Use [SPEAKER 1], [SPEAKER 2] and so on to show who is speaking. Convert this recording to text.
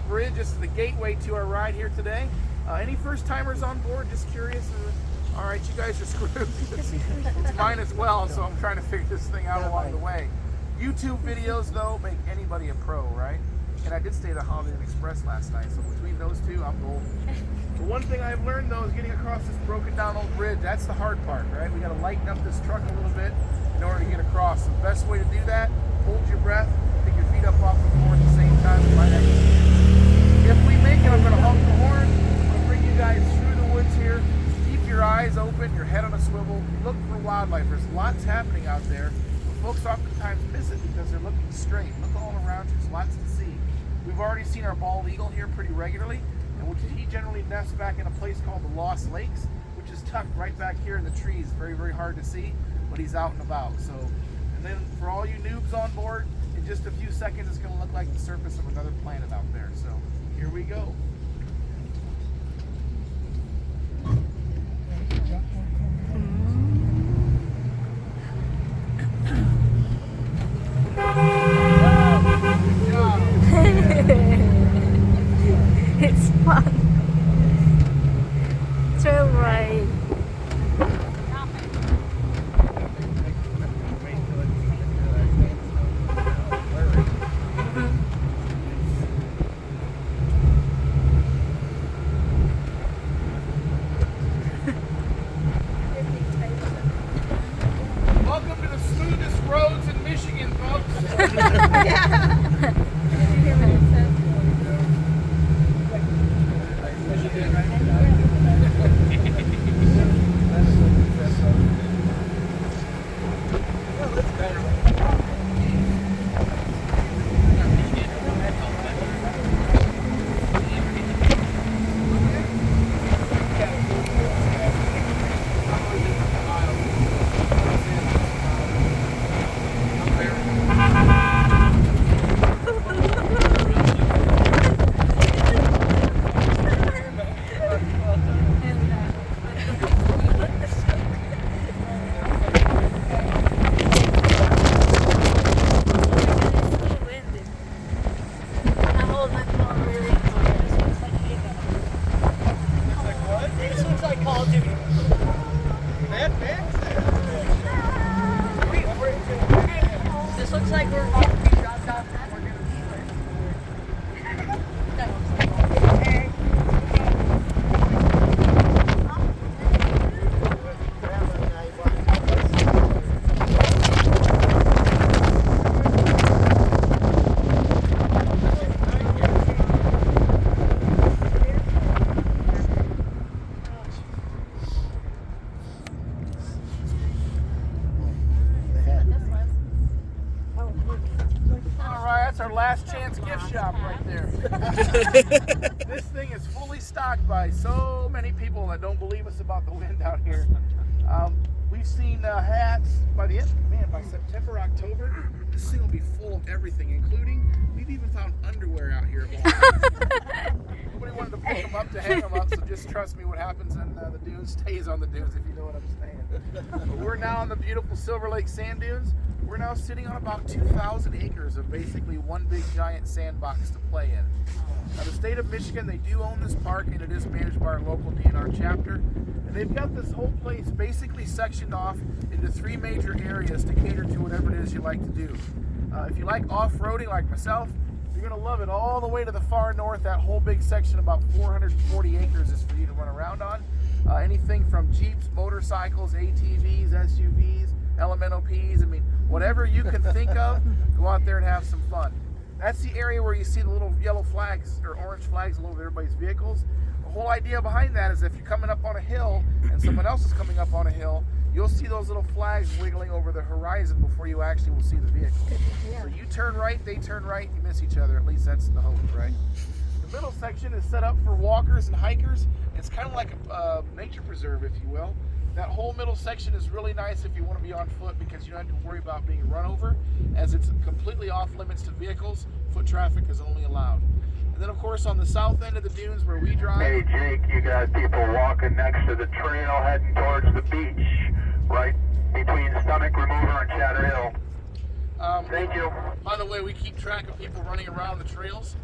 [SPEAKER 1] Bridge. This is the gateway to our ride here today. Any first timers on board? Just curious. All right, you guys are screwed. It's mine as well, so I'm trying to figure this thing out along the way. YouTube videos, though, make anybody a pro, right? And I did stay at the Holiday Inn Express last night, so between those two, I'm golden. The one thing I've learned, though, is getting across this broken down old bridge. That's the hard part, right? We got to lighten up this truck a little bit in order to get across. The best way to do that, hold your breath, pick your feet up off the floor at the same time, and find exit. If we make it, I'm going to honk the horn. I'm going to bring you guys through the woods here. Keep your eyes open, your head on a swivel. Look for wildlife. There's lots happening out there. But folks oftentimes miss it because they're looking straight. Look all around you. There's lots to see. We've already seen our bald eagle here pretty regularly. And he generally nests back in a place called the Lost Lakes, which is tucked right back here in the trees. Very, very hard to see, but he's out and about. So, and then for all you noobs on board, in just a few seconds, it's going to look like the surface of another planet out there. So here we go. Good job.
[SPEAKER 2] It's fun. Trail ride.
[SPEAKER 1] Welcome to the smoothest roads in Michigan, folks.
[SPEAKER 2] This looks like we're about to be dropped off.
[SPEAKER 1] Our last chance gift shop right there. This thing is fully stocked by so many people that don't believe us about the wind out here. We've seen hats by the end, by September, October, this thing will be full of everything, including, we've even found underwear out here. Nobody wanted to pick them up to hang them up, so just trust me, what happens in the dunes stays on the dunes, if you know what I'm saying. But we're now on the beautiful Silver Lake sand dunes. We're now sitting on about 2,000 acres of basically one big giant sandbox to play in. Now the state of Michigan, they do own this park, and it is managed by our local DNR chapter. And they've got this whole place basically sectioned off into 3 major areas to cater to whatever it is you like to do. If you like off-roading like myself, you're going to love it all the way to the far north. That whole big section, about 440 acres, is for you to run around on. Anything from Jeeps, motorcycles, ATVs, SUVs, LMNOPs, I mean, whatever you can think of, go out there and have some fun. That's the area where you see the little yellow flags or orange flags all over everybody's vehicles. The whole idea behind that is if you're coming up on a hill and someone else is coming up on a hill, you'll see those little flags wiggling over the horizon before you actually will see the vehicle. So you turn right, they turn right, you miss each other. At least that's the hope, right? The middle section is set up for walkers and hikers. It's kind of like a nature preserve, if you will. That whole middle section is really nice if you want to be on foot because you don't have to worry about being run over, as it's completely off limits to vehicles. Foot traffic is only allowed. And then of course on the south end of the dunes where we drive.
[SPEAKER 3] Hey Jake, you got people walking next to the trail heading towards the beach, right between Stomach Remover and Chatter Hill. Thank you.
[SPEAKER 1] By the way, we keep track of people running around the trails.